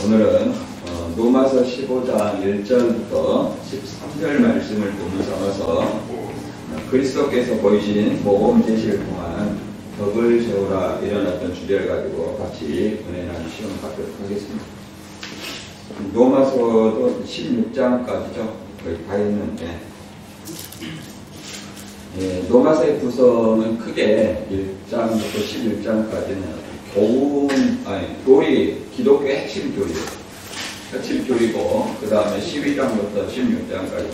오늘은 로마서 15장 1절부터 13절 말씀을 본문 삼아서 그리스도께서 보이신 모범 제시를 통한 덕을 세우라 이런 어떤 주제를 가지고 같이 은혜 나누는 시간을 갖도록 하겠습니다. 로마서도 16장까지죠. 거의 다 했는데 로마서의 구성은 크게 1장부터 11장까지는 교리, 기독교의 핵심 교리고, 그 다음에 12장부터 16장까지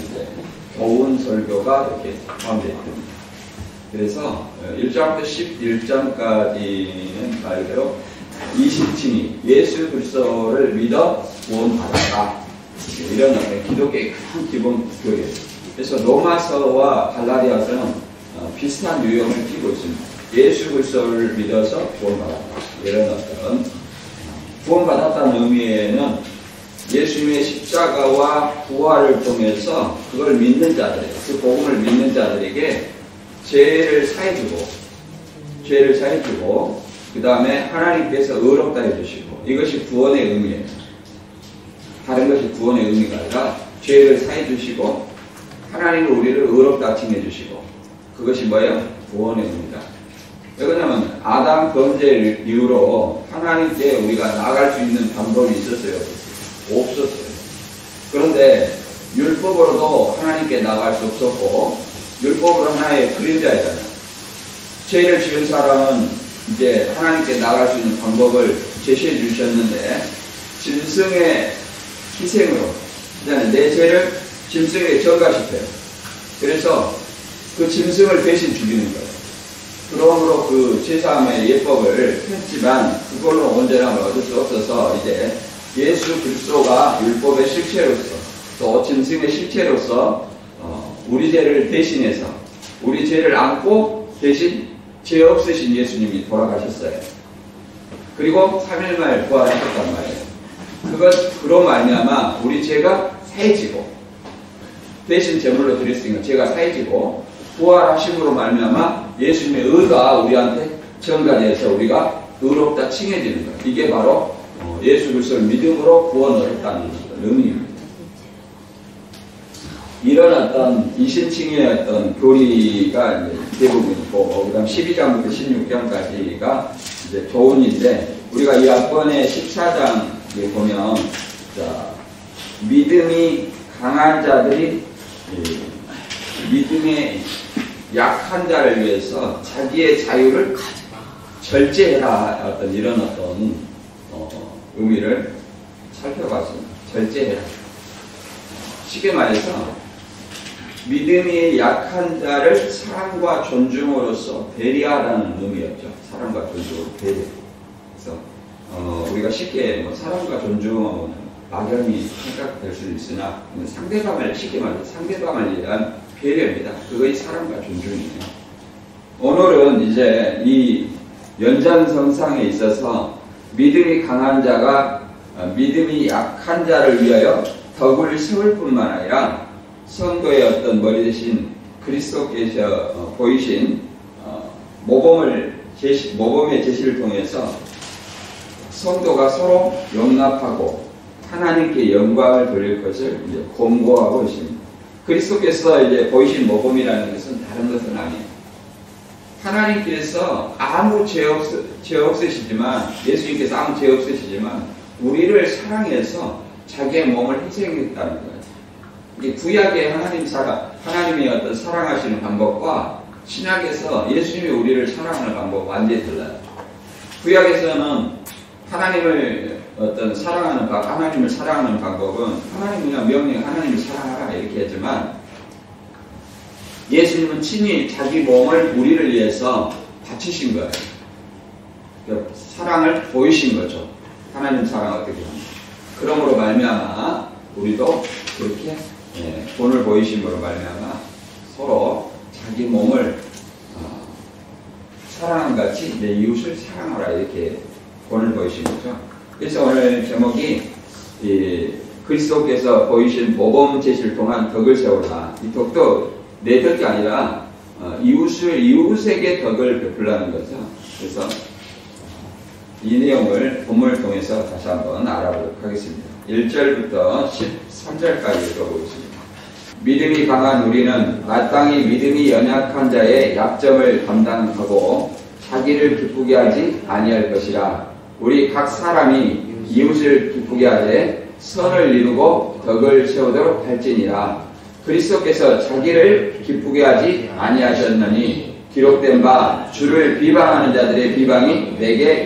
교훈 설교가 이렇게 포함되어 있습니다. 그래서 1장부터 11장까지는 말대로 이신칭이 예수 그리스도를 믿어 구원받았다. 이런 기독교의 큰 기본 교리예요. 그래서 로마서와 갈라디아서는 비슷한 유형을 띠고 있습니다. 예수 그리스도를 믿어서 구원받았다. 이런 어떤 구원받았다는 의미에는 예수님의 십자가와 부활을 통해서 그걸 믿는 자들에게, 그 복음을 믿는 자들에게 죄를 사해주고 그 다음에 하나님께서 의롭다 해주시고, 이것이 구원의 의미예요. 다른 것이 구원의 의미가 아니라 죄를 사해주시고 하나님은 우리를 의롭다 칭해주시고, 그것이 뭐예요? 구원의 의미다. 왜 그러냐면 아담 범죄 이후로 하나님께 우리가 나아갈 수 있는 방법이 있었어요? 없었어요. 그런데 율법으로도 하나님께 나아갈 수 없었고, 율법으로 하나의 그림자이잖아요. 죄를 지은 사람은 이제 하나님께 나아갈 수 있는 방법을 제시해 주셨는데, 짐승의 희생으로 내 죄를 짐승에게 전가시켜요. 그래서 그 짐승을 대신 죽이는 거예요. 그러므로 그 제사함의 예법을 했지만 그걸로 온전함을 얻을 수 없어서 이제 예수 그리스도가 율법의 실체로서 또 짐승의 실체로서 우리 죄를 대신해서 우리 죄를 안고 대신 죄 없으신 예수님이 돌아가셨어요. 그리고 3일 만에 부활하셨단 말이에요. 그로 말미암아 우리 죄가 사해지고, 대신 제물로 드릴 수 있는 죄가 사해지고, 부활하심으로 말미암아 예수님의 의가 우리한테 전가돼서 우리가 의롭다 칭해지는 거예요. 이게 바로 예수 그리스도를 믿음으로 구원을 했다는 의미입니다. 이런 어떤 이신칭의 어떤 교리가 이제 대부분 있고, 그 다음 12장부터 16장까지가 이제 교훈인데, 우리가 이 앞번에 14장에 보면, 믿음이 강한 자들이 믿음의 약한 자를 위해서 자기의 자유를 절제해라, 어떤 이런 어떤 의미를 살펴봤습니다. 절제해라. 쉽게 말해서 믿음이 약한 자를 사랑과 존중으로서 배려하라는 의미였죠. 사랑과 존중으로 배려. 그래서 우리가 쉽게 사랑과 존중은 막연히 생각될 수 있으나 상대방을, 쉽게 말해서 상대방을 위한 배려입니다. 그것이 사랑과 존중이에요. 오늘은 이제 이 연장선상에 있어서 믿음이 강한 자가 믿음이 약한 자를 위하여 덕을 세울 뿐만 아니라 성도의 어떤 머리 대신 그리스도께서 보이신 모범의 제시를 통해서 성도가 서로 용납하고 하나님께 영광을 돌릴 것을 이제 권고하고 있습니다. 그리스도께서 이제 보이신 모범이라는 것은 다른 것은 아니에요. 하나님께서 아무 죄 없으시지만, 예수님께서 아무 죄 없으시지만 우리를 사랑해서 자기의 몸을 희생했다는 거예요. 이게 구약의 하나님의 어떤 사랑하시는 방법과 신약에서 예수님이 우리를 사랑하는 방법 완전히 달라요. 구약에서는 하나님을 사랑하는 방법은 하나님이나 명령, 하나님을 사랑하라 이렇게 했지만, 예수님은 친히 자기 몸을 우리를 위해서 바치신 거예요. 그러니까 사랑을 보이신 거죠. 하나님 사랑 어떻게 합니까? 그러므로 말미암아 우리도 그렇게 본을 보이심으로 말미암아 서로 자기 몸을 사랑한 같이 내 이웃을 사랑하라, 이렇게 본을 보이신 거죠. 그래서 오늘 제목이 그리스도께서 보이신 모범 제시를 통한 덕을 세우라. 이 덕도 내 덕이 아니라 이웃에게 덕을 베풀라는 거죠. 그래서 이 내용을 본문을 통해서 다시 한번 알아보도록 하겠습니다. 1절부터 13절까지 읽어보겠습니다. 믿음이 강한 우리는 마땅히 믿음이 연약한 자의 약점을 감당하고 자기를 기쁘게 하지 아니할 것이라. 우리 각 사람이 이웃을 기쁘게 하되 선을 이루고 덕을 세우도록 할지니라. 그리스도께서 자기를 기쁘게 하지 아니하셨느니 기록된 바 주를 비방하는 자들의 비방이 내게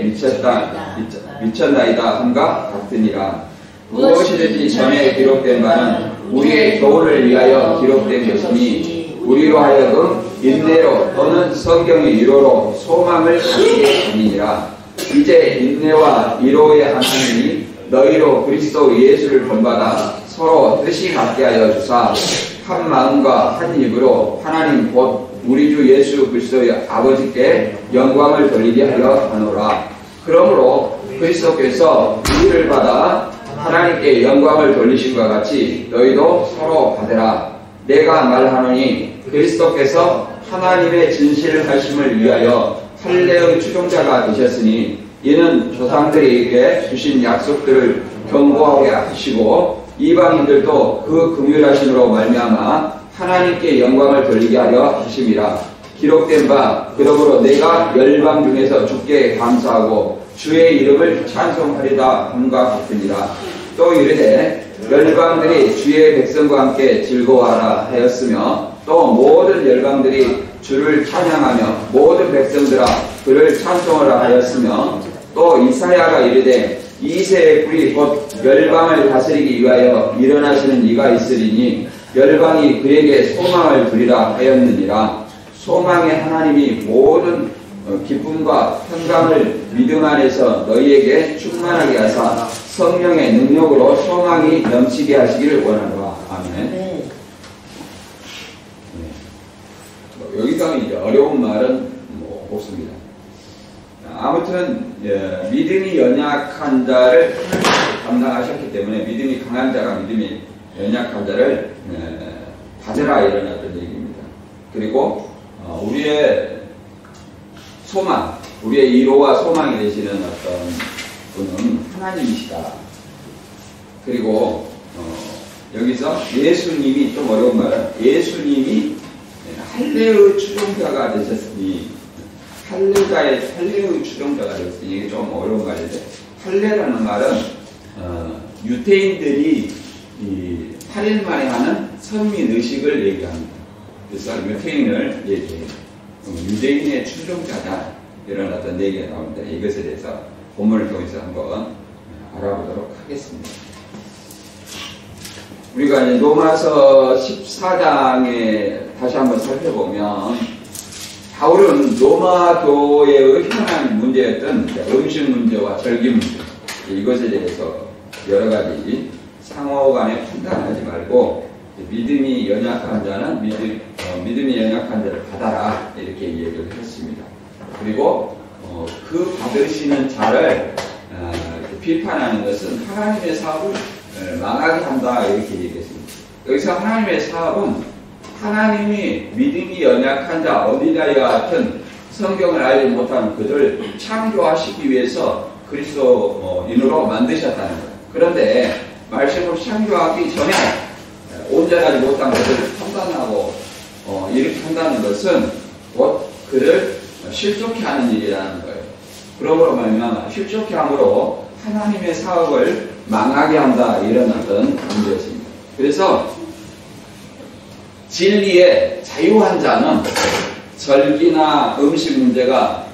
미쳤나이다 함과 같으니라. 무엇이든지 전에 기록된 바는 우리의 교훈을 위하여 기록된 것이니 우리로 하여금 인내로 또는 성경의 위로로 소망을 갖게 함이니라. 이제 인내와 위로의 하나님이 너희로 그리스도 예수를 본받아 서로 뜻이 같게 하여 주사 한 마음과 한 입으로 하나님 곧 우리 주 예수 그리스도의 아버지께 영광을 돌리게 하려 하노라. 그러므로 그리스도께서 우리를 받아 하나님께 영광을 돌리심과 같이 너희도 서로 받으라. 내가 말하노니 그리스도께서 하나님의 진실하심을 위하여 할례의 추종자가 되셨으니 이는 조상들에게 주신 약속들을 경고하게 하시고 이방인들도 그 긍휼하심으로 말미암아 하나님께 영광을 돌리게 하려 하심이라. 기록된 바 그러므로 내가 열방 중에서 주께 감사하고 주의 이름을 찬송하리다 함과 같으니라. 또 이르되 열방들이 주의 백성과 함께 즐거워하라 하였으며 또 모든 열방들이 주를 찬양하며 모든 백성들아 그를 찬송하라 하였으며 또 이사야가 이르되 이새의 뿔이 곧 열방을 다스리기 위하여 일어나시는 이가 있으리니 열방이 그에게 소망을 두리라 하였느니라. 소망의 하나님이 모든 기쁨과 평강을 믿음 안에서 너희에게 충만하게 하사 성령의 능력으로 소망이 넘치게 하시기를 원하노라. 아멘. 네. 여기서 이제 어려운 말은 없습니다. 아무튼 믿음이 연약한 자를 감당하셨기 때문에 믿음이 강한 자가 믿음이 연약한 자를 받으라 이런 어떤 얘기입니다. 그리고 우리의 소망, 우리의 위로와 소망이 되시는 어떤 분은 하나님이시다. 그리고 여기서 예수님이 좀 어려운 말은 예수님이 할례의 추종자가 되셨으니 할례의 추종자가 되셨으니 이게 좀 어려운 말인데 할례라는 말은 유대인들이 이 8일 만에 하는 선민 의식을 얘기합니다. 그래서 유대인을 얘기해요. 유대인의 추종자다 이런 어떤 얘기가 나옵니다. 이것에 대해서 본문을 통해서 한번 알아보도록 하겠습니다. 우리가 이제 로마서 14장에 다시 한번 살펴보면 바울은 로마 교회의 현안 문제였던 음식 문제와 절기 문제 이것에 대해서 여러 가지 상호간에 판단하지 말고 믿음이 연약한 자는 믿음이 연약한 자를 받아라 이렇게 얘기를 했습니다. 그리고 그 받으시는 자를 비판하는 것은 하나님의 사업을 망하게 한다 이렇게 얘기했습니다. 여기서 하나님의 사업은 하나님이 믿음이 연약한 자 어린아이와 같은 성경을 알지 못하는 그들을 창조하시기 위해서 그리스도인으로 만드셨다는 거예요. 그런데 말씀을 창조하기 전에 온전하지 못한 것을 판단하고 이렇게 한다는 것은 곧 그를 실족케 하는 일이라는 거예요. 그러므로 말미암아 실족케 함으로 하나님의 사업을 망하게 한다 이런 어떤 문제였습니다. 그래서 진리에 자유한 자는 절기나 음식 문제가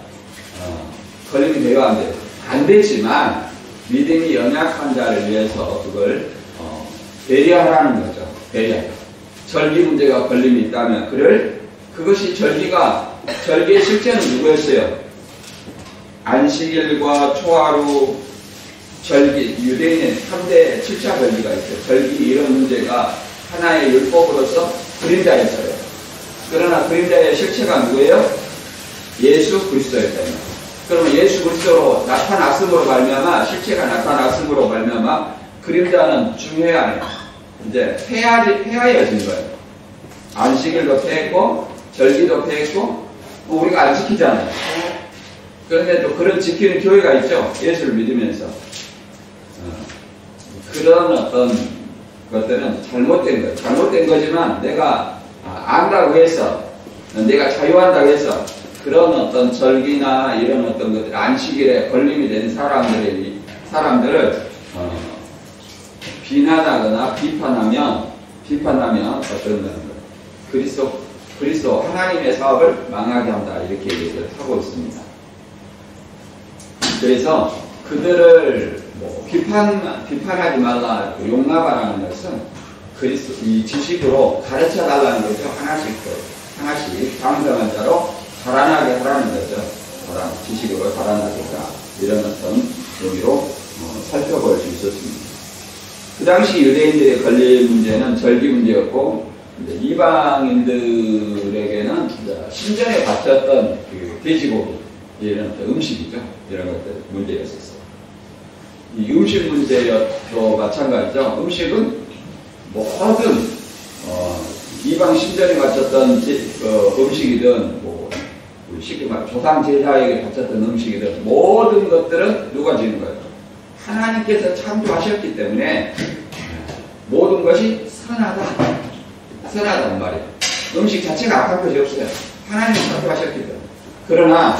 걸림이 돼요 안 돼요? 안 되지만 믿음이 연약한 자를 위해서 그걸 배려하라는 거죠. 배려. 절기 문제가 걸림이 있다면 그것이 절기의 실제는 누구였어요? 안식일과 초하루 절기, 유대인의 3대 7차 절기가 있어요. 절기 이런 문제가 하나의 율법으로서 그림자였어요. 그러나 그림자의 실체가 누구예요? 예수 그리스도였다는 거예요. 그러면 예수 그리스도로 나타났음으로 말미암아 실체가 나타났음으로 말미암아 그림자는 중요해야 이제 폐하여진 거예요. 안식일도 폐했고 절기도 폐했고 우리가 안 지키잖아요. 그런데 또 그런 지키는 교회가 있죠. 예수를 믿으면서. 그런 어떤 것들은 잘못된 거예요. 잘못된 거지만 내가 안다고 해서, 내가 자유한다고 해서 그런 어떤 절기나 이런 어떤 것들, 안식일에 걸림이 되는 사람들을 비난하거나 비판하면 어떤 거예요. 그리스도 하나님의 사업을 망하게 한다, 이렇게 얘기를 하고 있습니다. 그래서 그들을 비판하지 말라, 용납하라는 것은 그리스도 이 지식으로 가르쳐 달라는 거죠. 하나씩 당당한 자로 자라나게 하라는 거죠. 지식으로 자라나게 하라, 이런 어떤 의미로 살펴볼 수 있었습니다. 그 당시 유대인들의 걸릴 문제는 절기 문제였고, 이방인들에게는 신전에 바쳤던 그 돼지고기, 이런 어떤 음식이죠. 이런 것들 문제였었어요. 이 음식 문제도 마찬가지죠. 음식은 모든 이방 신전에 바쳤던 음식이든, 쉽게 말해 조상 제자에게 바쳤던 음식이든, 모든 것들은 누가 지는 거예요? 하나님께서 창조하셨기 때문에 모든 것이 선하단 말이에요. 음식 자체가 악한 것이 없어요. 하나님이 창조하셨기 때문에. 그러나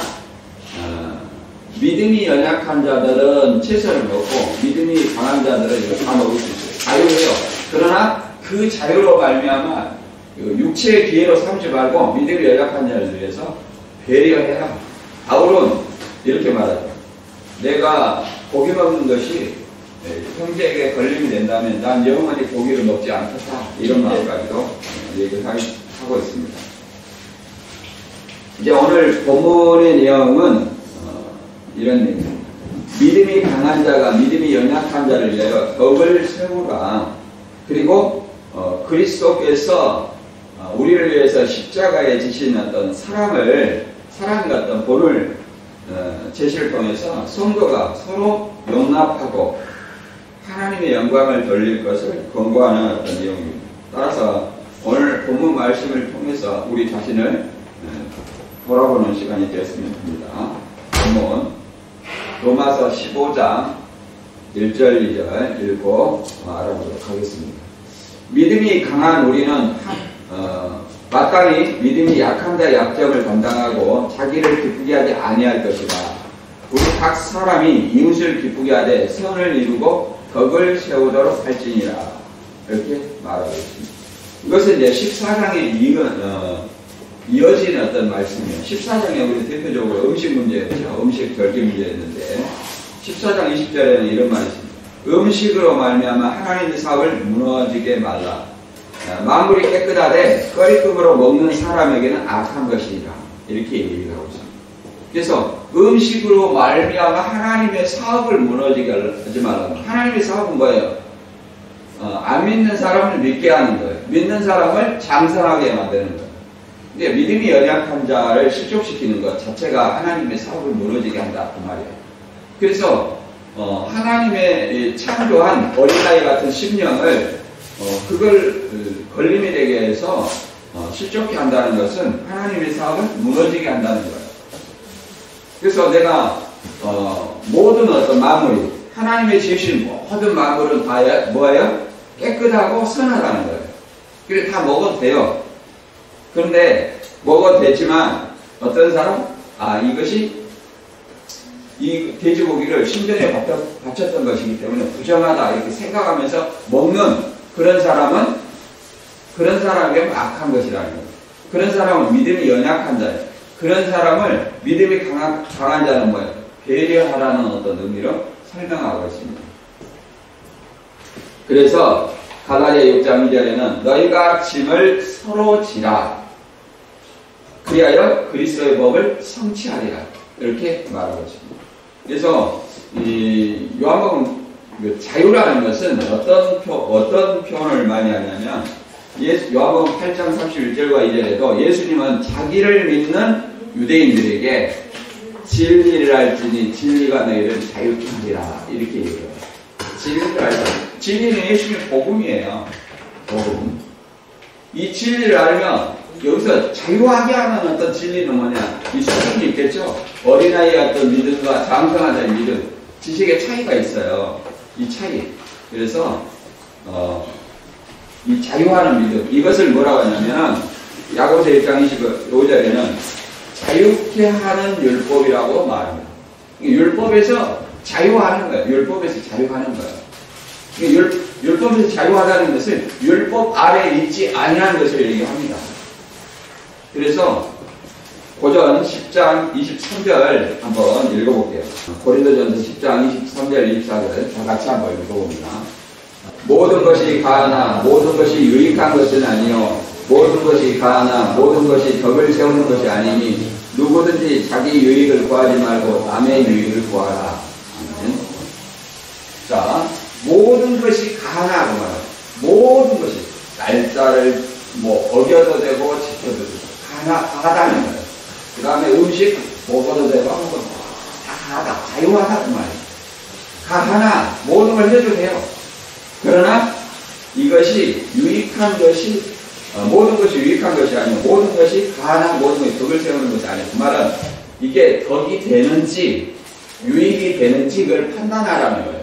믿음이 연약한 자들은 채소를 먹고, 믿음이 강한 자들은 이거 다 먹을 수 있어요. 자유해요. 그러나 그 자유로 말미암아 육체의 기회로 삼지 말고 믿음이 연약한 자를 위해서 배려해라. 바울은 이렇게 말하죠. 내가 고기 먹는 것이 형제에게 걸림이 된다면 난 영원히 고기를 먹지 않겠다, 이런 마음까지도 얘기를 하고 있습니다. 이제 오늘 본문의 내용은 이런 내용입니다. 믿음이 강한 자가 믿음이 연약한 자를 위하여 덕을 세우라. 그리고 그리스도께서 우리를 위해서 십자가에 지신 어떤 사랑의 어떤 본을 제시를 통해서 성도가 서로 용납하고 하나님의 영광을 돌릴 것을 권고하는 어떤 내용입니다. 따라서 오늘 본문 말씀을 통해서 우리 자신을 돌아보는 시간이 되었으면 합니다. 본문 로마서 15장 1절 2절 읽고 알아보도록 하겠습니다. 믿음이 강한 우리는 마땅히 믿음이 약한 자의 약점을 감당하고 자기를 기쁘게 하지 아니할 것이다. 우리 각 사람이 이웃을 기쁘게 하되 선을 이루고 덕을 세우도록 할지니라. 이렇게 말하고 있습니다. 이것은 이제 14장에 이어지는 어떤 말씀이에요. 14장에 우리 대표적으로 음식 문제였죠. 음식 절기 문제였는데 14장 20절에는 이런 말이 있습니다. 음식으로 말미암아 하나님의 사업을 무너지게 말라. 만물이 깨끗하되 꺼리급으로 먹는 사람에게는 악한 것이라. 이렇게 얘기를 하고 있습니다. 그래서 음식으로 말미암아 하나님의 사업을 무너지게 하지 말라. 하나님의 사업은 뭐예요? 안 믿는 사람을 믿게 하는 거예요. 믿는 사람을 장성하게 만드는 거예요. 근데 믿음이 연약한 자를 실족시키는 것 자체가 하나님의 사업을 무너지게 한다, 그 말이에요. 그래서 하나님의 창조한 어린아이 같은 심령을 그걸 걸림이 되게 해서 실족케 한다는 것은 하나님의 사업을 무너지게 한다는 거예요. 그래서 내가 모든 어떤 만물이 하나님의 지으신 모든 만물은 다 뭐예요? 깨끗하고 선하다는 거예요. 그래 다 먹어도 돼요. 그런데 먹어도 되지만 어떤 사람? 이것이 이 돼지고기를 신전에 바쳤던 것이기 때문에 부정하다 이렇게 생각하면서 먹는 그런 사람에게 악한 것이라는 거예요. 그런 사람은 믿음이 연약한 자예요. 그런 사람을 믿음이 강한 자는 뭐예요? 배려하라는 어떤 의미로 설명하고 있습니다. 그래서 갈라디아 6장 2절에는 너희가 짐을 서로 지라 그리하여 그리스도의 법을 성취하리라 이렇게 말하고 있습니다. 그래서 이 요한복음 자유라는 것은 어떤 표현을 많이 하냐면 요한복음 8장 31절과 2절에도 예수님은 자기를 믿는 유대인들에게 진리를 알지니 진리가 너희를 자유케 하리라 이렇게 얘기해요. 진리를 알지. 진리는 예수님의 복음이에요. 복음. 이 진리를 알면 여기서 자유하게 하는 어떤 진리는 뭐냐? 있을 수도 있겠죠. 어린아이의 어떤 믿음과 장성한 자의 믿음, 지식의 차이가 있어요. 이 차이. 그래서 이 자유하는 믿음, 이것을 뭐라고 하냐면 야고보서 1장 25절에는 자유케 하는 율법이라고 말합니다. 율법에서 자유하는 거예요. 율법에서 자유하는 거예요. 율법에서 자유하다는 것은 율법 아래에 있지 아니하는 것을 얘기합니다. 그래서 고전 10장 23절 한번 읽어볼게요. 고린도전서 10장 23절 24절 다 같이 한번 읽어봅니다. 모든 것이 가하나 모든 것이 유익한 것은 아니요 모든 것이 가하나 모든 것이 덕을 세우는 것이 아니니 누구든지 자기 유익을 구하지 말고 남의 유익을 구하라. 아멘. 자, 모든 것이 가하나 그 말이에요. 모든 것이 날짜를 어겨도 되고 지켜도 되고 가하다는 거예요. 그 다음에 음식 먹어도 되고 아무것도 다 가하다, 자유하다 그 말이에요. 가하나 모든 걸 해도 돼요. 그러나 이것이 유익한 것이 모든 것이 유익한 것이 아니고 모든 것이 가하나 모든 것이 덕을 세우는 것이 아니고 그 말은 이게 덕이 되는지 유익이 되는지 그걸 판단하라는 거예요.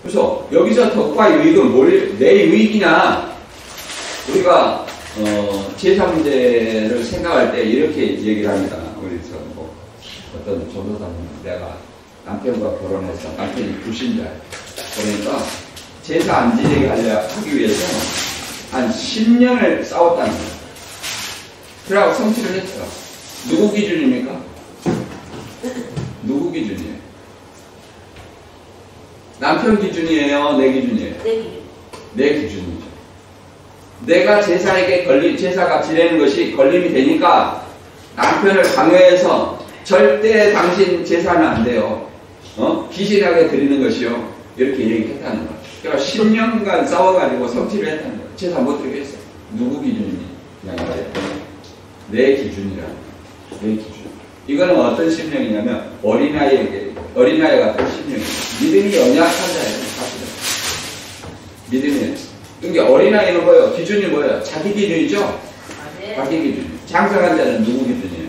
그래서 여기서 덕과 유익은 내 유익이냐 우리가 제사 문제를 생각할 때 이렇게 얘기를 합니다. 우리서 어떤 전도사님 내가 남편과 결혼해서 남편이 불신자예요. 그러니까 제사 안 지내게 하기 위해서 한 10년을 싸웠다는 거예요. 그러고 성취를 했죠. 누구 기준입니까? 누구 기준이에요? 남편 기준이에요? 내 기준이에요? 내 기준이죠. 내가 제사가 지내는 것이 걸림이 되니까 남편을 강요해서 절대 당신 제사는 안 돼요. 기신하게 드리는 것이요. 이렇게 얘기했다는 거예요. 그러니까 10년간 싸워가지고 성취를 했다는 거예요. 제사 못 드리게 했어요. 누구 기준이니? 그냥 말이에요. 내 기준이라는 거예요. 내 기준. 이거는 어떤 심령이냐면 어린아이 같은 심령이에요. 믿음이 연약한 자예요. 사실은. 믿음이. 그러니까 어린아이는 뭐예요? 기준이 뭐예요? 자기 기준이죠? 자기 기준. 장성한 자는 누구 기준이에요?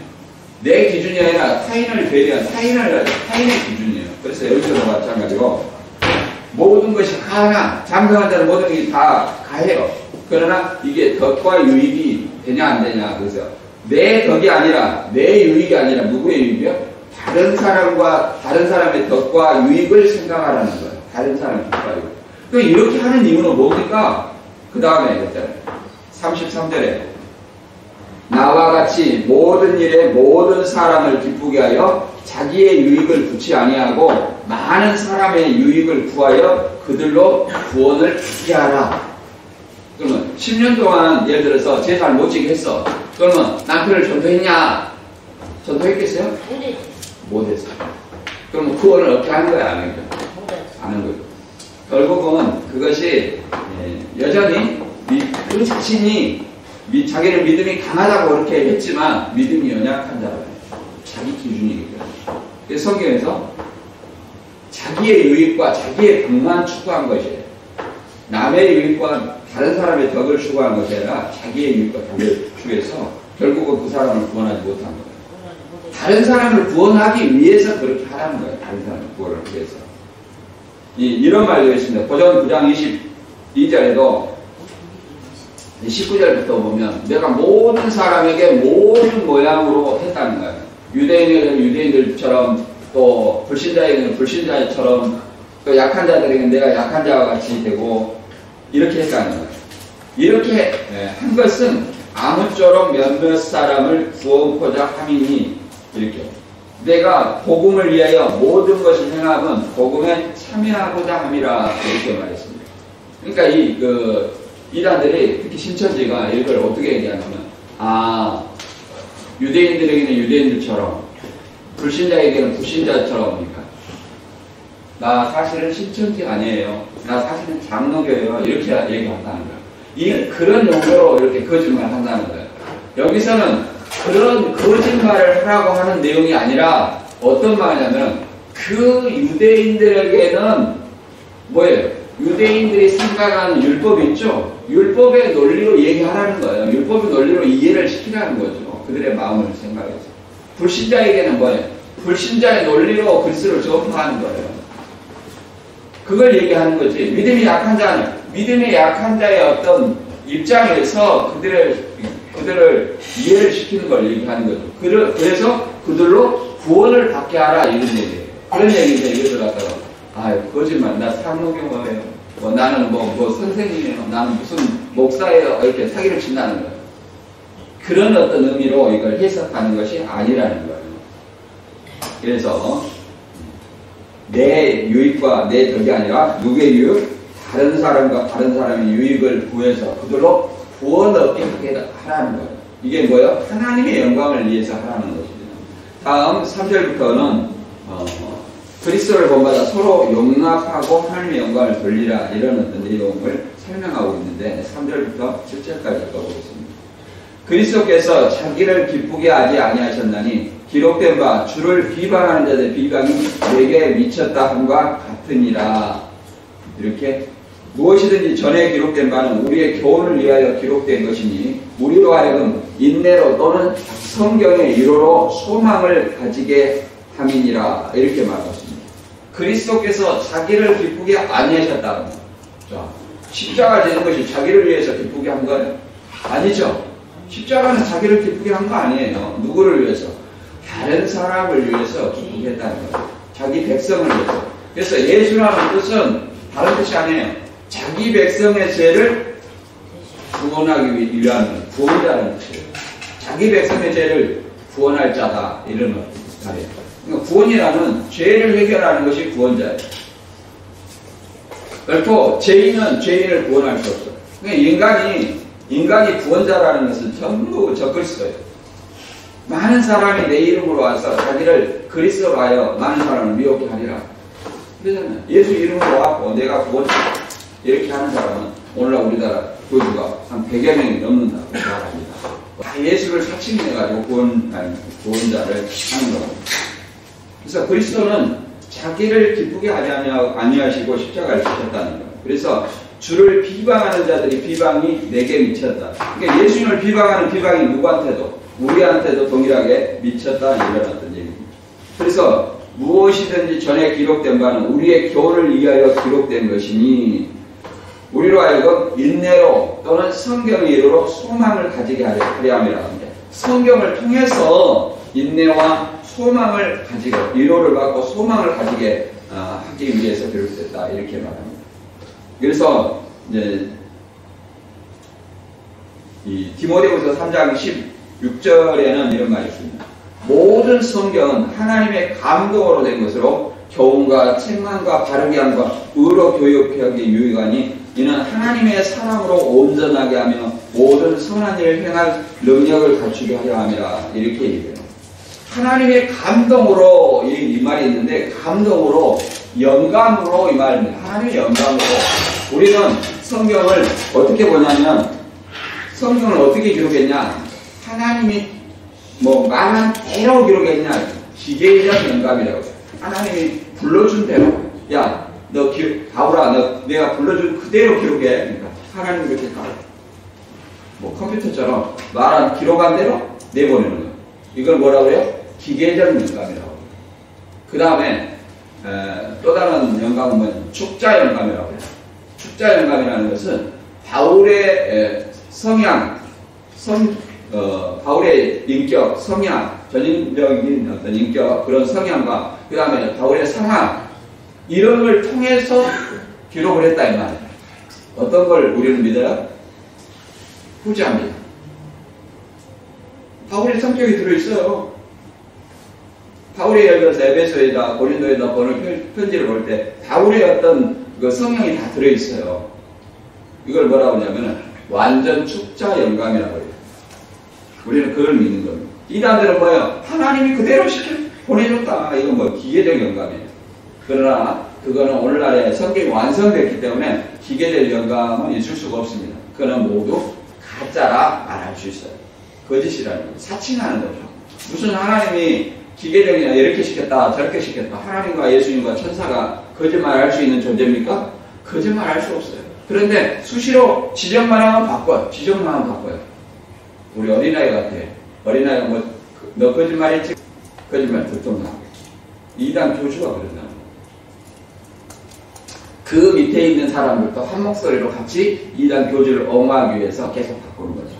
내 기준이 아니라 타인을 배려한 타인의 기준이에요. 그래서 여기서도 마찬가지고 모든 것이 가하나 장성한 자는 모든 것이 다 가해요. 그러나 이게 덕과 유익이 되냐 안 되냐. 그래서 내 덕이 아니라 내 유익이 아니라 누구의 유익이요? 다른 사람의 덕과 유익을 생각하라는 거예요. 다른 사람의 덕과 유익. 그러니까 이렇게 하는 이유는 뭡니까? 그 다음에 했잖아요. 33절에 나와 같이 모든 일에 모든 사람을 기쁘게 하여 자기의 유익을 구치 아니하고 많은 사람의 유익을 구하여 그들로 구원을 받게 하라. 그러면 10년 동안 예를 들어서 제사를 못 지게 했어. 그러면 남편을 전도했냐? 전도했겠어요? 못했어. 그러면 구원을 어떻게 하는 거야? 안 하는 거야? 안 하는 거야. 결국은 그것이 여전히 그 자신이 자기는 믿음이 강하다고 그렇게 했지만 믿음이 연약한 자라요. 자기 기준이기 때문에. 그래서 성경에서 자기의 유익과 자기의 덕만 추구한 것이에요. 남의 유익과 다른 사람의 덕을 추구한 것이 아니라 자기의 유익과 덕을 추구해서 결국은 그 사람을 구원하지 못한 거예요. 다른 사람을 구원하기 위해서 그렇게 하라는 거예요. 다른 사람을 구원하기 위해서. 이런 말도 있습니다. 고전 9장 22절에도 19절부터 보면 내가 모든 사람에게 모든 모양으로 했다는 거예요. 유대인에게는 유대인들처럼 또 불신자에게는 불신자처럼 또 약한 자들에게는 내가 약한 자와 같이 되고 이렇게 했다는 거예요. 이렇게 한 것은 아무쪼록 몇몇 사람을 구원코자 함이니 이렇게 내가 복음을 위하여 모든 것을 행함은 복음에 참여하고자 함이라 이렇게 말했습니다. 그러니까 이단들이 특히 신천지가 이걸 어떻게 얘기하냐면 유대인들에게는 유대인들처럼 불신자에게는 불신자처럼 그러니까 나 사실은 신천지 아니에요. 나 사실은 장로교예요. 이렇게 얘기한다는 거예요. 그런 용도로 이렇게 거짓말을 한다는 거예요. 여기서는 그런 거짓말을 하라고 하는 내용이 아니라 어떤 말이냐면 그 유대인들에게는 뭐예요? 유대인들이 생각하는 율법이 있죠? 율법의 논리로 얘기하라는 거예요. 율법의 논리로 이해를 시키라는 거죠. 그들의 마음을 생각해서. 불신자에게는 뭐예요? 불신자의 논리로 그리스도를 전파하는 거예요. 그걸 얘기하는 거지. 믿음이 약한 자는 믿음이 약한 자의 어떤 입장에서 그들을 이해를 시키는 걸 얘기하는 거죠. 그래서 그들로 구원을 받게 하라 이런 얘기예요. 그런 얘기인데 이것을 갖다가 거짓말, 나 상노경어예요. 나는 선생님이에요. 나는 무슨 목사예요. 이렇게 사기를 친다는 거예요. 그런 어떤 의미로 이걸 해석하는 것이 아니라는 거예요. 그래서 내 유익과 내 덕이 아니라 누구의 유익? 다른 사람과 다른 사람의 유익을 구해서 그들로 구원 얻게 하게 하라는 거예요. 이게 뭐예요? 하나님의 영광을 위해서 하라는 것입니다. 다음 3절부터는 그리스도를 본받아 서로 용납하고 하나님의 영광을 돌리라 이런 어떤 내용을 설명하고 있는데 3절부터 7절까지 읽어보겠습니다. 그리스도께서 자기를 기쁘게 하지 아니하셨나니 기록된 바 주를 비방하는 자들의 비방이 내게 미쳤다 함과 같으니라. 이렇게 무엇이든지 전에 기록된 바는 우리의 교훈을 위하여 기록된 것이니 우리로 하여금 인내로 또는 성경의 위로로 소망을 가지게 함이니라. 이렇게 말했습니다. 그리스도께서 자기를 기쁘게 아니하셨다. 자, 십자가 지는 것이 자기를 위해서 기쁘게 한 거예요? 아니죠. 십자가는 자기를 기쁘게 한 거 아니에요. 누구를 위해서? 다른 사람을 위해서 기쁘게 했다는 거예요. 자기 백성을 위해서. 그래서 예수라는 뜻은 다른 뜻이 아니에요. 자기 백성의 죄를 구원하기 위한 구원자라는 뜻이에요. 자기 백성의 죄를 구원할 자다. 이런 말이에요. 그러니까 구원이라는 죄를 해결하는 것이 구원자예요. 결코 죄인은 죄인을 구원할 수 없어요. 그러니까 인간이 구원자라는 것은 전부 적그리스도예요. 많은 사람이 내 이름으로 와서 자기를 그리스도로 하여 많은 사람을 미혹게 하리라. 그러잖아요. 예수 이름으로 와서 내가 구원자 이렇게 하는 사람은 오늘날 우리나라 교주가 한 100여 명이 넘는다고 말합니다. 다 예수를 사칭해가지고 구원자를 하는 겁니다. 그래서 그리스도는 자기를 기쁘게 아니하시고 십자가를 지셨다는 거예요. 그래서 주를 비방하는 자들이 비방이 내게 미쳤다. 그러니까 예수님을 비방하는 비방이 누구한테도 우리한테도 동일하게 미쳤다 이런 어떤 얘기입니다. 그래서 무엇이든지 전에 기록된 바는 우리의 교훈을 위하여 기록된 것이니 우리로 하여금 인내로 또는 성경의 이로로 소망을 가지게 하려 함이라 합니다. 성경을 통해서 인내와 소망을 가지고 위로를 받고 소망을 가지게 하기 위해서 기록됐다 이렇게 말합니다. 그래서 이제 이 디모데후서 3장 16절에는 이런 말이 있습니다. 모든 성경은 하나님의 감동으로 된 것으로 교훈과 책망과 바르게 함과 의로 교육하기 유익하니 이는 하나님의 사랑으로 온전하게 하며 모든 선한 일을 행할 능력을 갖추게 하려 함이라 이렇게 얘기해요. 하나님의 감동으로 이 말이 있는데 감동으로 영감으로 이 말입니다. 하나님의 영감으로 우리는 성경을 어떻게 보냐면 성경을 어떻게 기록했냐 하나님이 말한 대로 기록했냐 기계적 영감이라고 해요. 하나님이 불러준 대로 야 너 바울아 내가 불러준 그대로 기록해. 그러니까 하나님이 그렇게 컴퓨터처럼 말한 기록한 대로 내보내는 거예요. 이걸 뭐라고 해요? 기계적 영감이라고. 그 다음에 또 다른 영감은 뭐냐면 축자 영감이라고 해요. 축자 영감이라는 것은 바울의 성향, 바울의 인격, 성향, 전인적인 어떤 인격, 그런 성향과 그 다음에 바울의 상황 이런 걸 통해서 기록을 했다 이 말이에요. 어떤 걸 우리는 믿어요? 후자입니다. 바울의 성격이 들어있어요. 바울이 예를 들어서 에베소에다 고린도에다 보는 편지를 볼 때 바울의 어떤 그 성향이 다 들어있어요. 이걸 뭐라고 하냐면은 완전 축자 영감이라고 해요. 우리는 그걸 믿는 겁니다. 이단들은 뭐예요? 하나님이 그대로 보내줬다. 이건 기계적 영감이에요. 그러나 그거는 오늘날에 성경이 완성됐기 때문에 기계적 영감은 있을 수가 없습니다. 그거는 모두 가짜라 말할 수 있어요. 거짓이라는 거예요. 사칭하는 거죠. 무슨 하나님이 기계적이나 이렇게 시켰다 저렇게 시켰다 하나님과 예수님과 천사가 거짓말할 수 있는 존재입니까? 거짓말할 수 없어요. 그런데 수시로 지적만 하면 바꿔요. 지적만 하면 바꿔요. 우리 어린아이 같아. 어린아이가 뭐, 너 거짓말했지? 거짓말 듣던가. 이단 교주가 그러잖아. 그 밑에 있는 사람들도 한 목소리로 같이 이단 교주를 옹호하기 위해서 계속 바꾸는 거죠.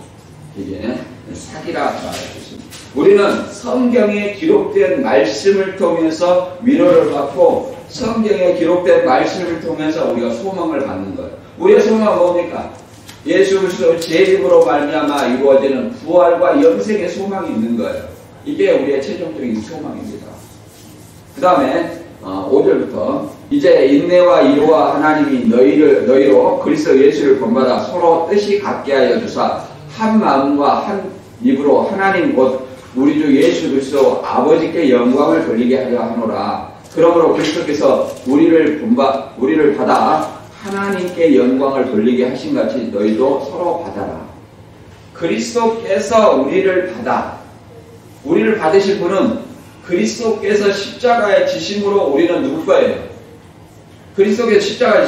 이게 사기라 말할 수 있습니다. 우리는 성경에 기록된 말씀을 통해서 위로를 받고 성경에 기록된 말씀을 통해서 우리가 소망을 받는 거예요. 우리의 소망은 뭡니까? 예수 그리스도 제 입으로 말미암아 이루어지는 부활과 영생의 소망이 있는 거예요. 이게 우리의 최종적인 소망입니다. 그 다음에 5절부터 이제 인내와 이로와 하나님이 너희로 그리스도 예수를 본받아 서로 뜻이 같게 하여 주사 한 마음과 한 입으로 하나님 곧 우리 주 예수 그리스도 아버지께 영광을 돌리게 하려 하노라. 그러므로 그리스도께서 우리를 받아 하나님께 영광을 돌리게 하신 같이 너희도 서로 받아라. 그리스도께서 우리를 받으실 분은 그리스도께서 십자가에 지심으로 우리는 누구 거예요? 그리스도께서 십자가에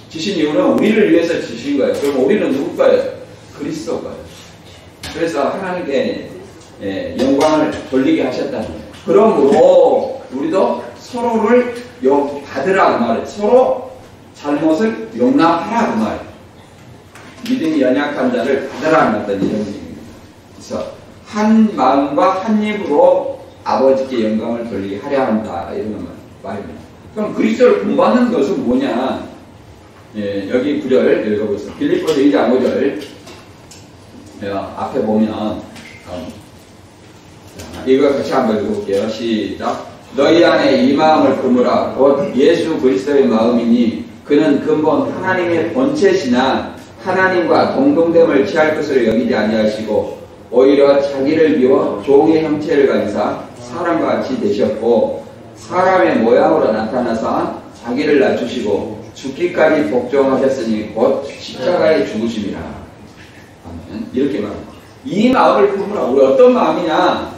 지신 이유는 우리를 위해서 지신 거예요. 그럼 우리는 누구 거예요? 그리스도 거예요. 그래서 하나님께 영광을 돌리게 하셨다는 거예요. 그러므로 우리도 서로를 받으라 그 말이에요. 서로 잘못을 용납하라 그 말이에요. 믿음이 연약한 자를 받으라는 어떤 이런 얘기입니다. 그래서 한 마음과 한 입으로 아버지께 영광을 돌리게 하려 한다 이런 말입니다. 그럼 그리스도를 본받는 것은 뭐냐? 여기 9절 읽어보세요. 빌립보서 2장 5절 앞에 보면 이거 같이 한번 읽어볼게요. 시작. 너희 안에 이 마음을 품으라. 곧 예수 그리스도의 마음이니 그는 근본 하나님의 본체시나 하나님과 동등됨을 취할 것으로 여기지 아니하시고 오히려 자기를 비워 종의 형체를 가지사 사람과 같이 되셨고 사람의 모양으로 나타나사 자기를 낮추시고 죽기까지 복종하셨으니 곧 십자가에 죽으심이라. 아멘. 이렇게 말합니다. 이 마음을 품으라. 우리 어떤 마음이냐?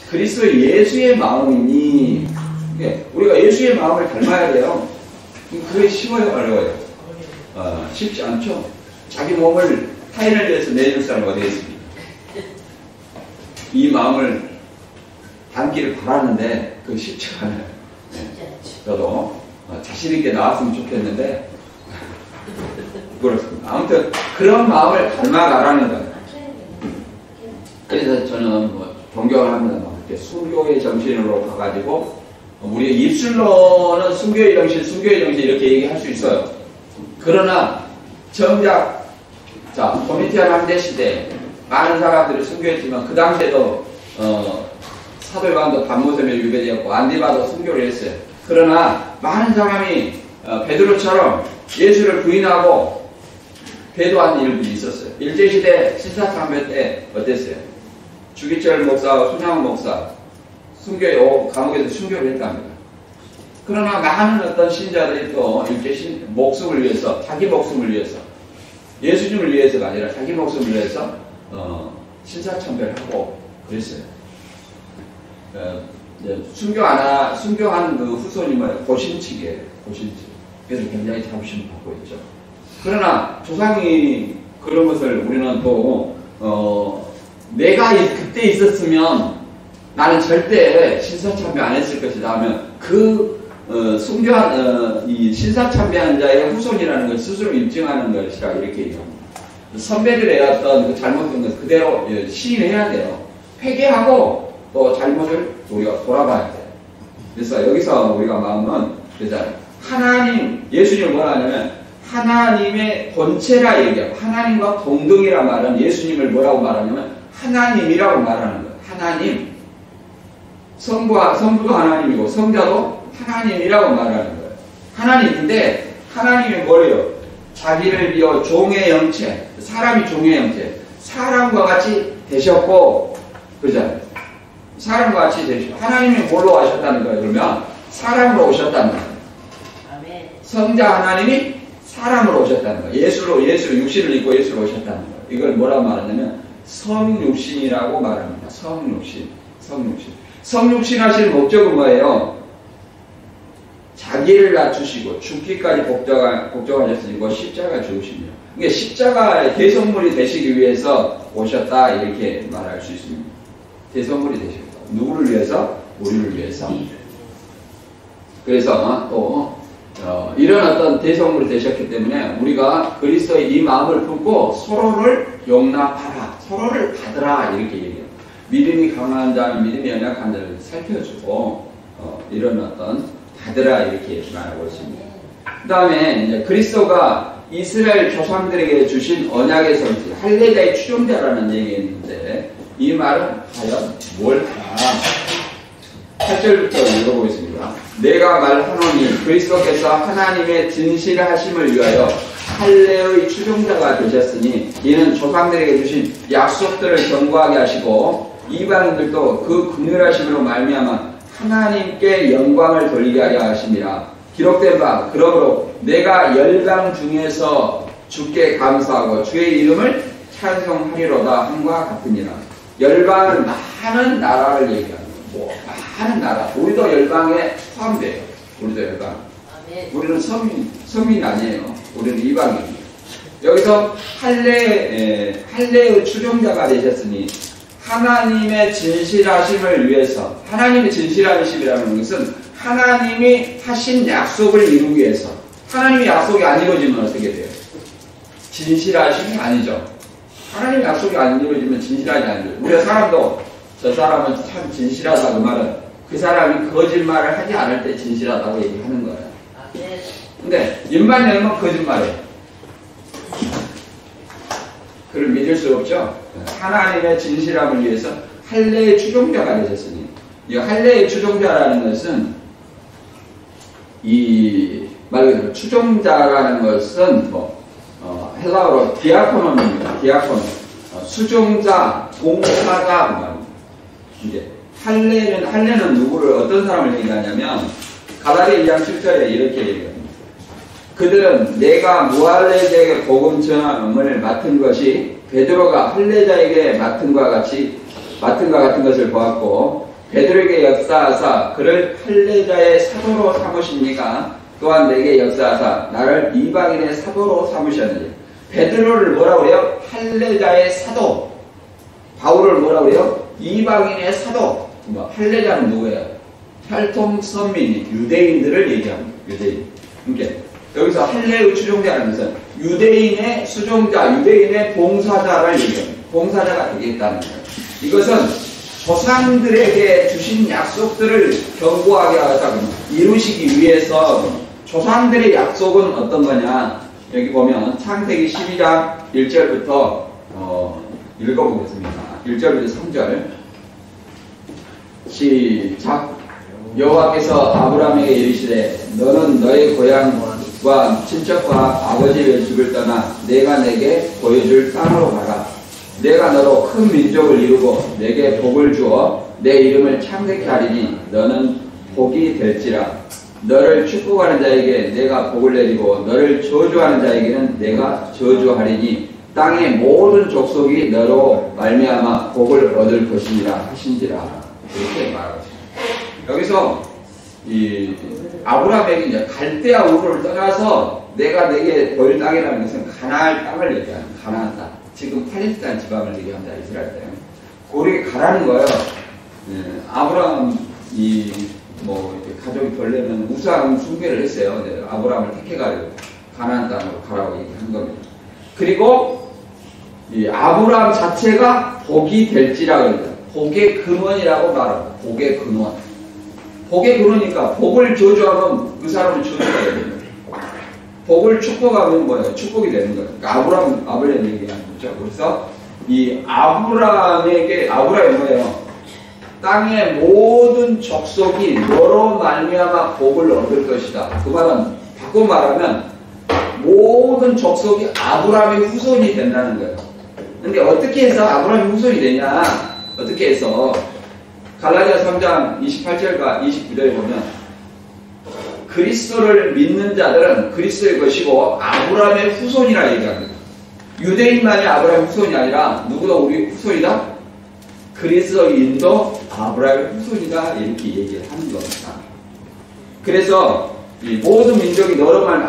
그리스도 예수의 마음이니 우리가 예수의 마음을 닮아야 돼요. 그게 쉬워요, 어려워요? 쉽지 않죠. 자기 몸을 타인을 위해서 내줄 사람 어디 있습니까? 이 마음을 담기를 바라는데 그게 쉽지가 않아요. 저도 자신있게 나왔으면 좋겠는데 그렇습니다. 아무튼 그런 마음을 닮아가라는 거예요. 그래서 저는 존경을 합니다. 이렇게 순교의 정신으로 가가지고 우리 입술로는 순교의 정신 이렇게 얘기할 수 있어요. 그러나 정작 도미티안 황제 시대 많은 사람들이 순교했지만 그 당시에도 사도 요한도 반모섬에 유배되었고 안디바도 순교를 했어요. 그러나 많은 사람이 베드로처럼 예수를 부인하고 배도한 일들이 있었어요. 일제시대 신사참배 때 어땠어요? 주기철 목사, 손양원 목사 감옥에서 순교를 했답니다. 그러나 많은 어떤 신자들이 또 일제 목숨을 위해서 자기 목숨을 위해서 예수님을 위해서가 아니라 자기 목숨을 위해서 신사참배를 하고 그랬어요. 순교한 그 후손이 고신칙이에요. 고신칙. 그래서 굉장히 자부심을 받고 있죠. 그러나 조상이 그런 것을 우리는 또 내가 그때 있었으면 나는 절대 신사참배 안 했을 것이다 하면 순교한 이 신사참배한 자의 후손이라는 걸 스스로 입증하는 것이라 이렇게 얘기합니다. 선배들의 어떤 그 잘못된 것을 그대로 시인해야 돼요. 회개하고 또 잘못을 우리가 돌아봐야 돼요. 그래서 여기서 우리가 마음은 예수님은 뭐라 하냐면 하나님의 본체라 얘기하고 하나님과 동등이라 말은 예수님을 뭐라고 말하냐면 하나님이라고 말하는 거예요. 하나님. 성부도 하나님이고 성자도 하나님이라고 말하는 거예요. 하나님인데 하나님이 뭐래요? 자기를 비워 종의 형체, 사람이 종의 형체, 사람과 같이 되셨고, 그죠? 사람과 같이 되셨고, 하나님이 뭘로 하셨다는 거예요? 그러면 사람으로 오셨다는 거예요. 성자 하나님이 사람으로 오셨다는 거예요. 예수 육신을 입고 예수로 오셨다는 거예요. 이걸 뭐라고 말하냐면 성육신이라고 말합니다. 성육신. 성육신 하실 목적은 뭐예요? 자기를 낮추시고 죽기까지 복종하셨으니 십자가 죽으십니다. 그러니까 십자가의 대성물이 되시기 위해서 오셨다 이렇게 말할 수 있습니다. 대성물이 되셨다. 누구를 위해서? 우리를 위해서. 그래서 또 이런 어떤 대성물이 되셨기 때문에 우리가 그리스도의 이 마음을 품고 서로를 용납하라, 서로를 받으라 이렇게 얘기해요. 믿음이 강한 자는 믿음이 연약한 자를 살펴주고 이런 어떤 받으라 이렇게 말하고 있습니다. 그 다음에 이제 그리스도가 이스라엘 조상들에게 주신 언약의 성지, 할례자의 추종자라는 얘기가 있는데 이 말은 과연 뭘 하나? 8절부터 읽어보겠습니다. 내가 말하노니 그리스도께서 하나님의 진실하심을 위하여 할례의 추종자가 되셨으니 이는 조상들에게 주신 약속들을 견고하게 하시고 이방인들도 그 긍휼하심으로 말미암아 하나님께 영광을 돌리게 하려 하심이라. 기록된 바 그러므로 내가 열방 중에서 주께 감사하고 주의 이름을 찬송하리로다 함과 같으니라. 열방은 많은 나라를 얘기합니다. 많은 나라. 우리도 열방에 포함돼요. 우리도 열방. 우리는 서민 아니에요. 우리는 이방인이에요. 여기서 할례의 추종자가 되셨으니 하나님의 진실하심을 위해서, 하나님의 진실하심이라는 것은 하나님이 하신 약속을 이루기 위해서. 하나님의 약속이 안 이루어지면 어떻게 돼요? 진실하심이 아니죠. 하나님의 약속이 안 이루어지면 진실하지 않죠. 우리가 사람도 저 사람은 참 진실하다 그 말은 그 사람이 거짓말을 하지 않을 때 진실하다고 얘기하는 거예요. 근데 입만 열면 거짓말이에요. 그를 믿을 수 없죠. 하나님의 진실함을 위해서 할례의 추종자가 되셨으니 이 할례의 추종자라는 것은 이 말 그대로 추종자라는 것은 헬라어로 디아코노입니다. 디아코노. 수종자, 봉사자 말입니다. 이제 할례는 누구를 어떤 사람을 얘기하냐면 가라리 2장 7절에 이렇게 얘기합니다. 그들은 내가 무할례자에게 복음 전함을 맡은 것이 베드로가 할례자에게 맡은 것 같은 것을 보았고 베드로에게 역사하사 그를 할례자의 사도로 삼으십니까? 또한 내게 역사하사 나를 이방인의 사도로 삼으셨느니. 베드로를 뭐라고 그래요? 할례자의 사도. 바울을 뭐라고 그래요? 이방인의 사도. 할례자는 누구예요? 혈통선민, 유대인들을 얘기합니다. 유대인. 그러니까 여기서 할례의 추종자라는 것은 유대인의 수종자, 유대인의 봉사자를 얘기합니다. 봉사자가 되겠다는 거예요. 이것은 조상들에게 주신 약속들을 견고하게 하자 이루시기 위해서. 조상들의 약속은 어떤 거냐? 여기 보면 창세기 12장 1절부터 읽어보겠습니다. 1절부터 3절 시작. 여호와께서 아브라함에게 이르시되 너는 너의 고향과 친척과 아버지의 집을 떠나 내가 내게 보여줄 땅으로 가라. 내가 너로 큰 민족을 이루고 내게 복을 주어 내 이름을 창대케 하리니 너는 복이 될지라. 너를 축복하는 자에게 내가 복을 내리고 너를 저주하는 자에게는 내가 저주하리니 땅의 모든 족속이 너로 말미암아 복을 얻을 것이니라 하신지라. 이렇게 말하고 있습니다. 여기서 이 아브라함에게 이제 갈대아 우르를 떠나서 내가 내게 보일 땅이라는 것은 가나안 땅을 얘기하는 가나안 땅. 지금 팔레스타인 지방을 얘기합니다. 이스라엘 땅. 거기에 가라는 거예요. 아브라함 이렇게 가족이 벌려면 우상 숭배를 했어요. 아브라함을 택해가지고 가나안 땅으로 가라고 얘기한 겁니다. 그리고 이 아브라함 자체가 복이 될지라고 합니다. 복의 근원이라고 말합니다. 복의 근원. 복의 근원이니까 복을 저주하면 그 사람은 저주가 됩니다. 복을 축복하면 뭐예요? 축복이 되는 거예요. 그러니까 아브라함 얘기하는 거죠. 그래서 이 아브라함이 뭐예요? 땅의 모든 족속이 너로 말미암아 복을 얻을 것이다. 그 말은 바꿔 말하면 모든 족속이 아브라함의 후손이 된다는 거예요. 근데 어떻게 해서 아브라함의 후손이 되냐? 어떻게 해서 갈라디아 3장 28절과 29절에 보면 그리스도를 믿는 자들은 그리스도의 것이고 아브라함의 후손이라 얘기합니다. 유대인만이 아브라함의 후손이 아니라 누구도 우리 후손이다? 그리스도인도 아브라함의 후손이다 이렇게 얘기를 하는 겁니다. 그래서 이 모든 민족이 너로 말하면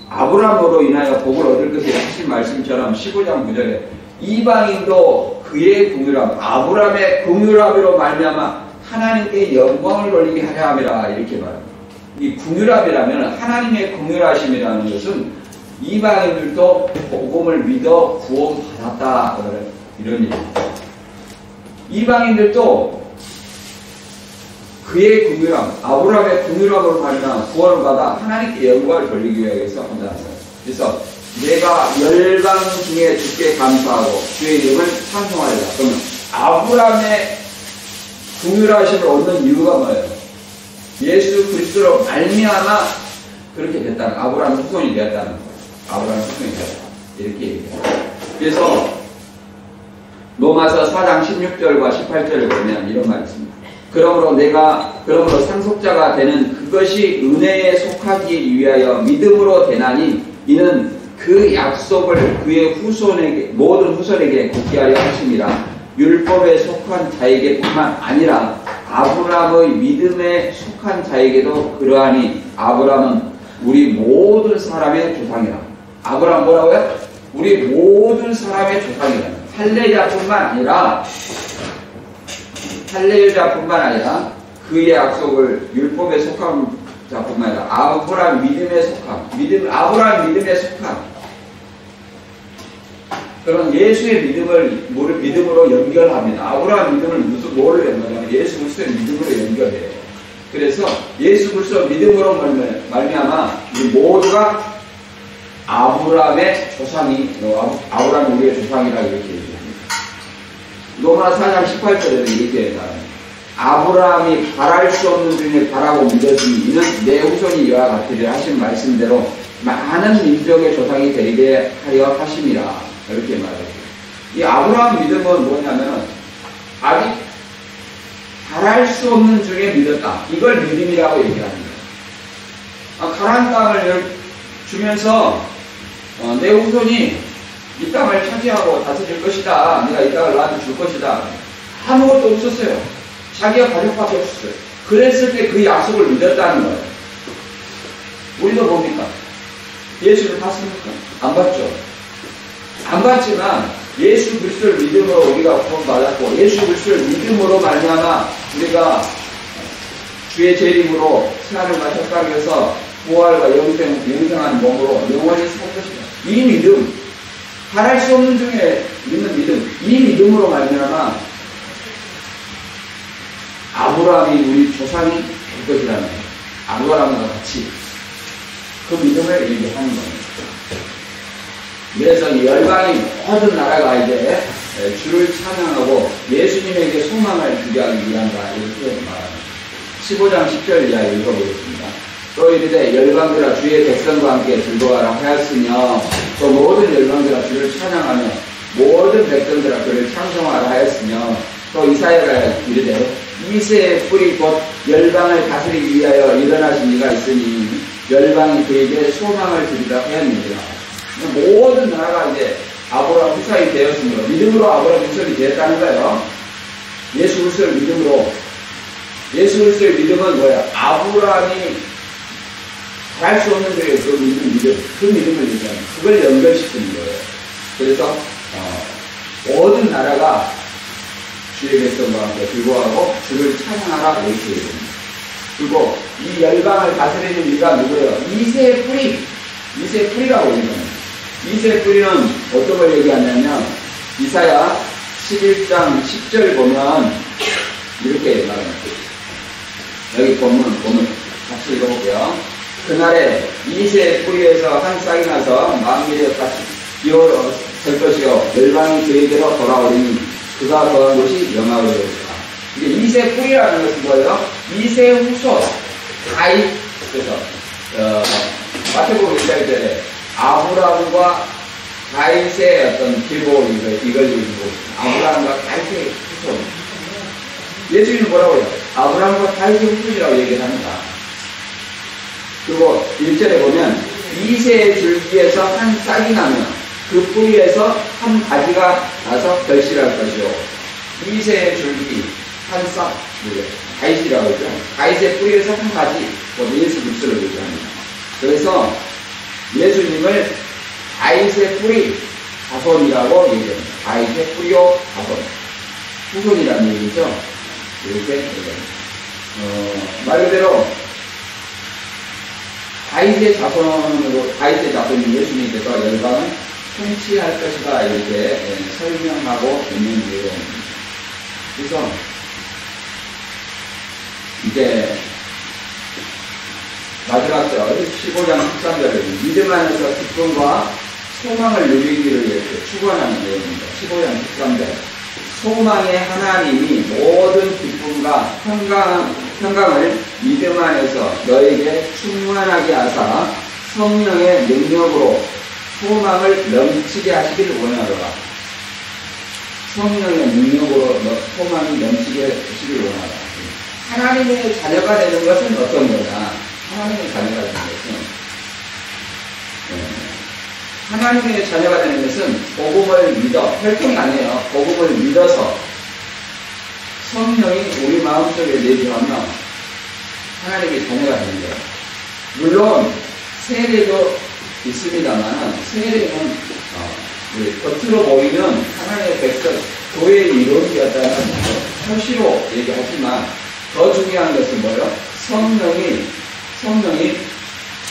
아브라함으로 인하여 복을 얻을 것이라 하신 말씀처럼 15장 9절에 이방인도 그의 긍휼함, 아브라함의 긍휼함으로 말미암아 하나님께 영광을 돌리게 하려 함이라 이렇게 말합니다. 이 긍휼함이라면 하나님의 긍휼하심이라는 것은 이방인들도 복음을 믿어 구원받았다 이런 얘기입니다. 이방인들도 그의 긍휼함, 아브라함의 긍휼함으로 말미암아 구원을 받아 하나님께 영광을 돌리기 위해서 한다는 거예요. 그래서 내가 열방 중에 주께 감사하고 주의 이름을 찬송하리라. 그러면 아브라함의 긍휼하심을 얻는 이유가 뭐예요? 예수 그리스도로 말미암아 그렇게 됐다는, 아브라함 후손이 되었다는 거예요. 아브라함 후손이 되었다. 이렇게 얘기해요. 그래서 로마서 4장 16절과 18절을 보면 이런 말이 있습니다. 그러므로 상속자가 되는 그것이 은혜에 속하기 위하여 믿음으로 되나니 이는 그 약속을 그의 후손에게, 모든 후손에게 굳게 하려 하심이라. 율법에 속한 자에게뿐만 아니라 아브라함의 믿음에 속한 자에게도 그러하니 아브라함은 우리 모든 사람의 조상이라. 아브라함 뭐라고요? 우리 모든 사람의 조상이라. 할례자뿐만 아니라 그의 약속을 율법에 속한 자뿐만 아니라 아브라함 믿음에 속한, 아브라함 믿음에 속한. 그런 예수의 믿음으로 연결합니다. 아브라함 믿음을 뭐를 연결하냐면 예수 그리스도의 믿음으로 연결해요. 그래서 예수 그리스도 믿음으로 말미암아 우리 모두가 아브라함의 조상이, 아브라함이 우리의 조상이라고 이렇게 얘기합니다. 로마 4장 18절에는 이렇게 말합니다. 아브라함이 바랄 수 없는 중에 바라고 믿었으니 이는 내 후손이 이와 같으리라 하신 말씀대로 많은 민족의 조상이 되리게 하려 하심이라. 이렇게 말해요. 이 아브라함 믿음은 뭐냐면 아직 바랄 수 없는 중에 믿었다. 이걸 믿음이라고 얘기합니다. 가나안 땅을 주면서 내 후손이 이 땅을 차지하고 다스릴 것이다. 내가 이 땅을 나한테 줄 것이다. 아무것도 없었어요. 자기가 가족밖에 없었어요. 그랬을 때 그 약속을 믿었다는 거예요. 우리도 뭡니까? 예수를 봤습니까? 안 봤죠. 안 봤지만 예수 그리스도를 믿음으로 우리가 구원받았고 예수 그리스도를 믿음으로 말미암아 우리가 주의 재림으로 피난을 마셨다고 해서 부활과 영생한 몸으로 영원히 살 것이다. 이 믿음, 바랄 수 없는 중에 믿는 믿음, 이 믿음으로 말미암아 아브라함이 우리 조상이 될 것이라는 거예요. 아브라함과 같이 그 믿음을 얘기하는 겁니다. 그래서 이 열방이 모든 나라가 이제 주를 찬양하고 예수님에게 소망을 주게 하기 위한다. 이렇게 말합니다. 15장 10절 이하 읽어보겠습니다. 또 이르되 열방들아 주의 백성과 함께 즐거워하라 하였으며 또 모든 열방들아 주를 찬양하며 모든 백성들아 그를 찬송하라 하였으며 또 이사야가 이르되 이새의 뿌리 곧 열방을 다스리기 위하여 일어나신 이가 있으니 열방이 그에게 소망을 주리라 하였느니라. 모든 나라가 이제 아브라함 후손이 되었으므로 믿음으로 아브라함 후손이 되었다는 거예요. 예수 그리스도의 믿음으로. 예수 그리스도의 믿음은 뭐야? 아브라함이 할 수 없는 거예요. 그 믿음을 얘기하는 그걸 연결시키는 거예요. 그래서 모든 나라가 주의 백성과 함께 즐거워하고 주를 찬양하라 이렇게 얘기합니다. 그리고 이 열방을 다스리는 이가 누구예요? 이새의 뿌리. 이새의 뿌리라고 얘기합니다. 이새의 뿌리는 어떤 걸 얘기하냐면 이사야 11장 10절 보면 이렇게 말합니다. 여기 보면 같이 읽어볼게요. 그날에 이새의 뿌리에서 한 싹이 나서 만민의 같이 기어설 것이요 열방이 그에게로 돌아오리니 그가 거한 곳이 영화로 되었다. 이게 이새 뿌리라는 것은 뭐예요? 이새 후손 다윗. 그래서 마태복음 1장에 아브라함과 다윗의 어떤 길고 이걸 읽고 아브라함과 다윗의 후손. 예수님은 뭐라고 해요? 아브라함과 다윗의 후손이라고 얘기를 합니다. 그리고 1절에 보면 이새의 줄기에서 한 싹이 나면 그 뿌리에서 한 가지가 나서 결실할 것이요. 이새의 줄기 한 싹, 다윗이라고 하죠. 다윗의 뿌리에서 한 가지, 예수 그리스도를 얘기합니다. 그래서 예수님을 다윗의 뿌리 자손이라고 얘기합니다. 다윗의 뿌리요 자손. 후손이라는 얘기죠. 이렇게 말 그대로 다윗의 자손이 예수님께서 열방을 통치할 것이다 이렇게 설명하고 있는 내용입니다. 그래서 이제 마지막 절 15장 13절에 믿음 안에서 기쁨과 소망을 누리기를 위해서 축원하는 내용입니다. 15장 13절 소망의 하나님이 모든 기쁨과 평강을 믿음 안에서 너에게 충만하게 하사 성령의 능력으로 소망을 넘치게 하시기를 원하노라. 성령의 능력으로 소망이 넘치게 하시기를 원하노라. 하나님의 자녀가 되는 것은 어떤 거냐? 하나님의 자녀가 되는 것은 하나님의 자녀가 되는 것은 복음을 믿어, 혈통이 아니에요. 복음을 믿어서 성령이 우리 마음속에 내주하면 하나님의 자녀가 되는 거예요. 물론 세례도 있습니다만 세례는 겉으로 보이는 하나님의 백성, 교회의 이론이었다는 표시로 얘기하지만 더 중요한 것은 뭐예요? 성령이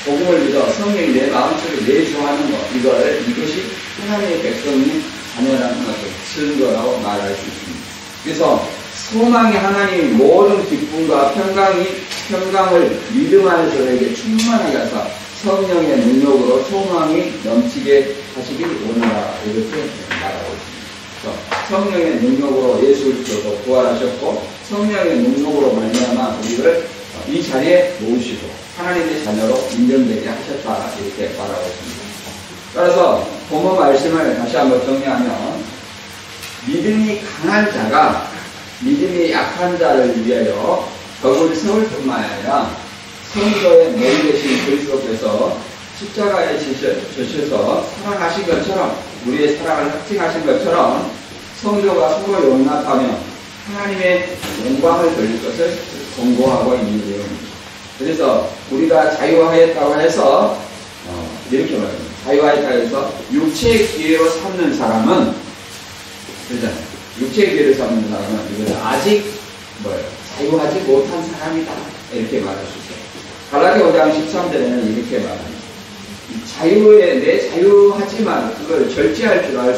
복음을 믿어 성령이 내 마음속에 내주하는 것, 이것이 하나님의 백성이 자녀라는 것을 증거라고 말할 수 있습니다. 그래서 소망의 하나님이 모든 기쁨과 평강을 믿음 안에서 너에게 충만하게 하사 성령의 능력으로 소망이 넘치게 하시길 원하라 이렇게 말하고 있습니다. 성령의 능력으로 예수 그리스도도 부활하셨고 성령의 능력으로 말미암아 우리를 이 자리에 모으시고 하나님의 자녀로 인정되게 하셨다 이렇게 말하고 있습니다. 따라서 본문 말씀을 다시 한번 정리하면 믿음이 강한 자가 믿음이 약한 자를 위하여 벽을 세울 뿐만 아니라 성도의 머리 대신 그리스도께서 십자가에 지셔서 사랑하신 것처럼 우리의 사랑을 확증하신 것처럼 성도가 서로 용납하며 하나님의 영광을 돌릴 것을 권고하고 있는 내용입니다. 그래서 우리가 자유하였다고 해서 이렇게 말합니다. 자유하였다고 해서 육체의 기회로 삼는 사람은 그러잖아요. 육체의 기회로 삼는 사람은 이것은 아직 자유하지 못한 사람이다 이렇게 말할 수 있어요. 갈라디아 5장 13절에는 이렇게 말합니다. 내 자유하지만 그걸 절제할 줄 할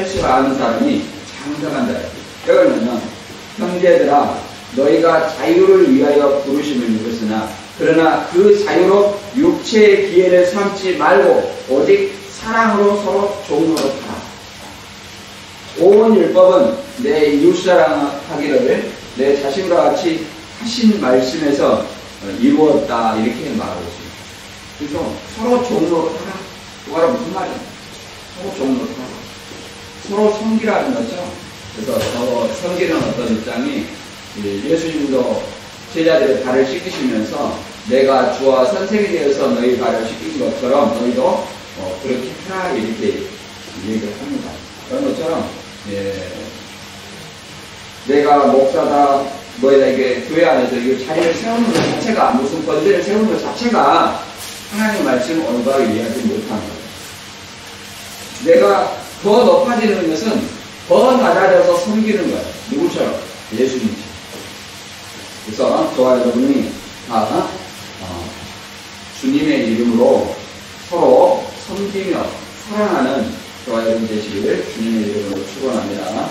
줄 아는 사람이 장성한 자예요. 여기는 형제들아 너희가 자유를 위하여 부르심을 입었으나 그러나 그 자유로 육체의 기회를 삼지 말고 오직 사랑으로 서로 종노릇하라. 온 율법은 내 이웃사랑하기를 내 자신과 같이 하신 말씀에서 이루었다 이렇게 말하고 있습니다. 그래서 서로 종노릇하라. 그거가 무슨 말이에요? 서로 종노릇하라. 서로 섬기라는 거죠. 그래서 서로 섬기는 어떤 입장이 예수님도 제자들의 발을 씻기시면서 내가 주와 선생이 되어서 너희 발을 씻긴 것처럼 너희도 그렇게 해라 이렇게 얘기를 합니다. 그런 것처럼 내가 목사다 너희에게 교회 안에서 이 자리를 세우는 것 자체가 무슨 번제를 세우는 것 자체가 하나님의 말씀을 올바르게 이해하지 못하는 거예요. 내가 더 높아지는 것은 더 낮아져서 섬기는 거예요. 누구처럼? 예수님처럼. 그래서 저와 여러분이 다 주님의 이름으로 서로 섬기며 사랑하는 저와 여러분 되시기를 주님의 이름으로 축원합니다.